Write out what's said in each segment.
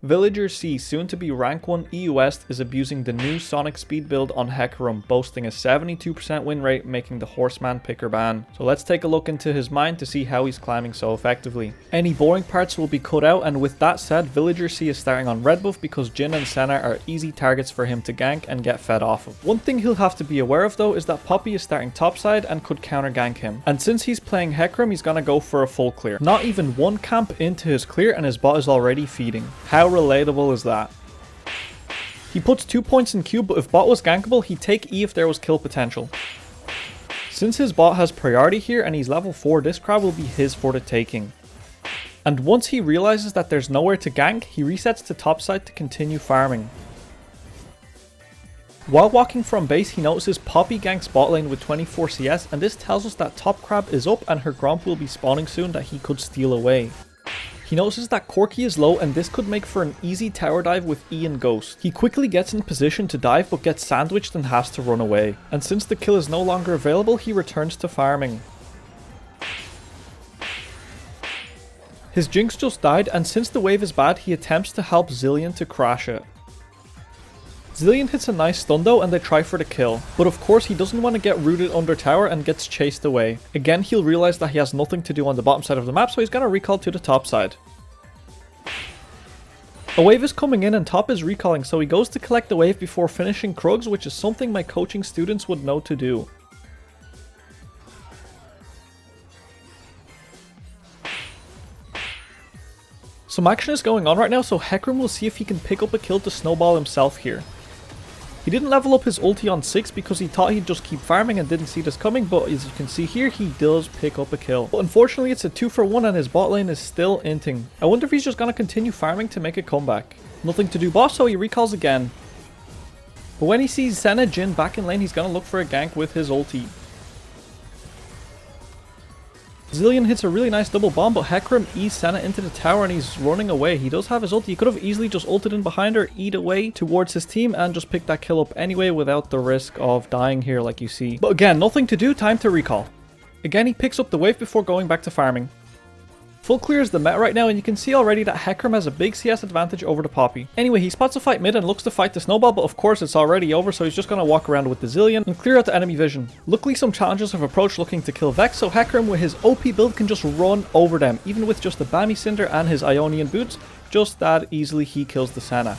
Villager C, soon to be rank 1 EU West, is abusing the new Sonic Speed build on Hecarim, boasting a 72% win rate, making the Horseman picker ban. So let's take a look into his mind to see how he's climbing so effectively. Any boring parts will be cut out, and with that said, Villager C is starting on red buff because Jin and Senna are easy targets for him to gank and get fed off of. One thing he'll have to be aware of though is that Poppy is starting topside and could counter gank him. And since he's playing Hecarim, he's gonna go for a full clear. Not even one camp into his clear and his bot is already feeding. How relatable is that? He puts 2 points in Q, but if bot was gankable, he'd take E if there was kill potential. Since his bot has priority here and he's level 4, this crab will be his for the taking. And once he realizes that there's nowhere to gank, he resets to topside to continue farming. While walking from base, he notices Poppy ganks bot lane with 24 CS, and this tells us that top crab is up and her Gromp will be spawning soon that he could steal away. He notices that Corki is low and this could make for an easy tower dive with E and Ghost. He quickly gets in position to dive but gets sandwiched and has to run away. And since the kill is no longer available, he returns to farming. His Jinx just died, and since the wave is bad, he attempts to help Zilean to crash it. Zilean hits a nice stun though and they try for the kill, but of course he doesn't want to get rooted under tower and gets chased away. Again, he'll realize that he has nothing to do on the bottom side of the map, so he's gonna recall to the top side. A wave is coming in and top is recalling, so he goes to collect the wave before finishing Krugs, which is something my coaching students would know to do. Some action is going on right now, so Hecarim will see if he can pick up a kill to snowball himself here. He didn't level up his ulti on 6 because he thought he'd just keep farming and didn't see this coming, but as you can see here, he does pick up a kill. But unfortunately, it's a 2 for 1 and his bot lane is still inting. I wonder if he's just gonna continue farming to make a comeback. Nothing to do boss, so he recalls again. But when he sees Senna Jin back in lane, he's gonna look for a gank with his ulti. Zilean hits a really nice double bomb, but Hecarim E's Senna into the tower and he's running away. He does have his ulti. He could have easily just ulted in behind her, E'd away towards his team and just pick that kill up anyway without the risk of dying here like you see. But again, nothing to do, time to recall. Again, he picks up the wave before going back to farming. Full clear is the meta right now, and you can see already that Hecarim has a big CS advantage over the Poppy. Anyway, he spots a fight mid and looks to fight the snowball, but of course it's already over, so he's just gonna walk around with the Zilean and clear out the enemy vision. Luckily, some challengers have approached looking to kill Vex, so Hecarim with his OP build can just run over them. Even with just the Bami Cinder and his Ionian boots, just that easily he kills the Senna.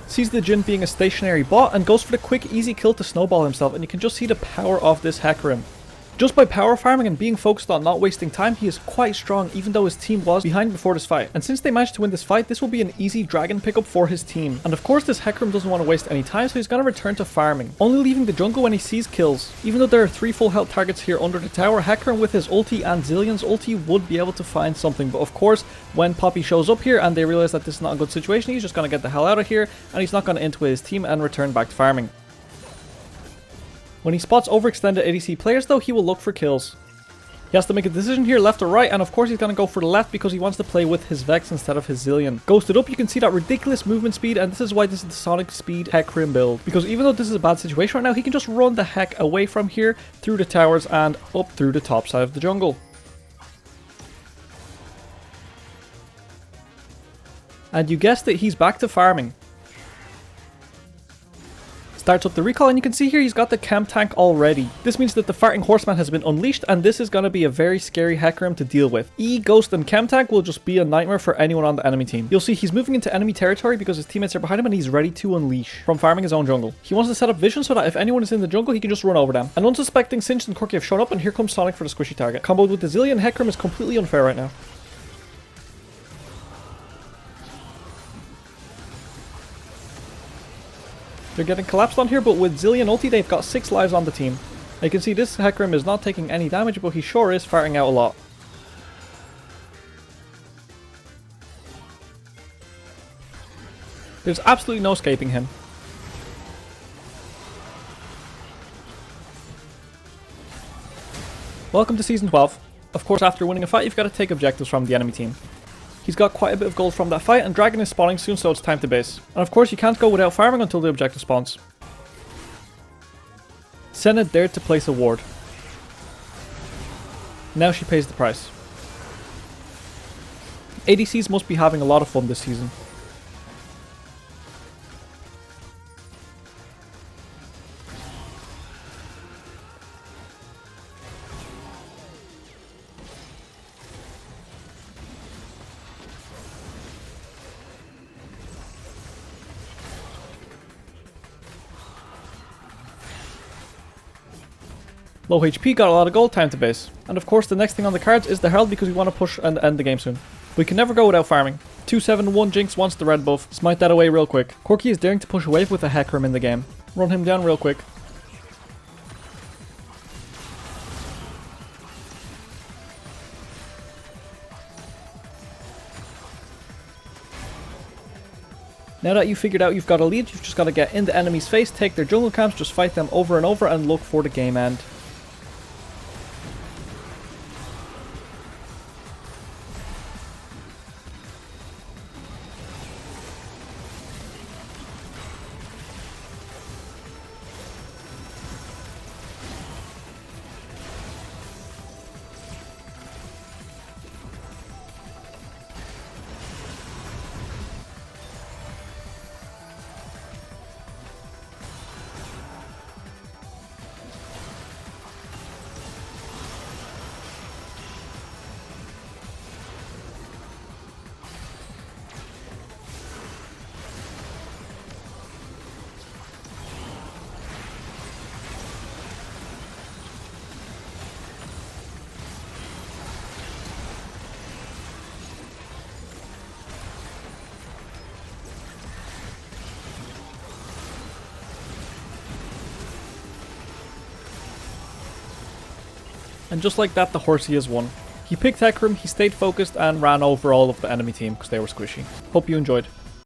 Sees the Jin being a stationary bot and goes for the quick easy kill to snowball himself, and you can just see the power of this Hecarim. Just by power farming and being focused on not wasting time, he is quite strong even though his team was behind before this fight. And since they managed to win this fight, this will be an easy dragon pickup for his team. And of course this Hecarim doesn't want to waste any time, so he's going to return to farming, only leaving the jungle when he sees kills. Even though there are 3 full health targets here under the tower, Hecarim with his ulti and Zilean's ulti would be able to find something. But of course, when Poppy shows up here and they realize that this is not a good situation, he's just going to get the hell out of here and he's not going to int with his team and return back to farming. When he spots overextended ADC players though, he will look for kills. He has to make a decision here, left or right, and of course he's going to go for the left because he wants to play with his Vex instead of his Zilean. Ghosted up, you can see that ridiculous movement speed, and this is why this is the Sonic Speed Hecarim build. Because even though this is a bad situation right now, he can just run the heck away from here, through the towers, and up through the top side of the jungle. And you guessed it, he's back to farming. Starts up the recall, and you can see here he's got the camp tank already. This means that the farting horseman has been unleashed, and this is going to be a very scary Hecarim to deal with. E, Ghost, and camp tank will just be a nightmare for anyone on the enemy team. You'll see he's moving into enemy territory because his teammates are behind him and he's ready to unleash from farming his own jungle. He wants to set up vision so that if anyone is in the jungle, he can just run over them. And unsuspecting Sinch and Corki have shown up, and here comes Sonic for the squishy target. Comboed with the Zilean, Hecarim is completely unfair right now. They're getting collapsed on here, but with Zilean ulti, they've got 6 lives on the team. You can see this Hecarim is not taking any damage, but he sure is farting out a lot. There's absolutely no escaping him. Welcome to Season 12. Of course, after winning a fight, you've got to take objectives from the enemy team. He's got quite a bit of gold from that fight, and Dragon is spawning soon, so it's time to base. And of course, you can't go without farming until the objective spawns. Senna dared to place a ward. Now she pays the price. ADCs must be having a lot of fun this season. Low HP, got a lot of gold, time to base. And of course the next thing on the cards is the Herald because we want to push and end the game soon. We can never go without farming. 2-7-1 Jinx wants the red buff. Smite that away real quick. Corki is daring to push away with a Hecarim in the game. Run him down real quick. Now that you've figured out you've got a lead, you've just got to get in the enemy's face, take their jungle camps, just fight them over and over and look for the game end. And just like that, the horsey has won. He picked Hecarim, he stayed focused and ran over all of the enemy team because they were squishy. Hope you enjoyed.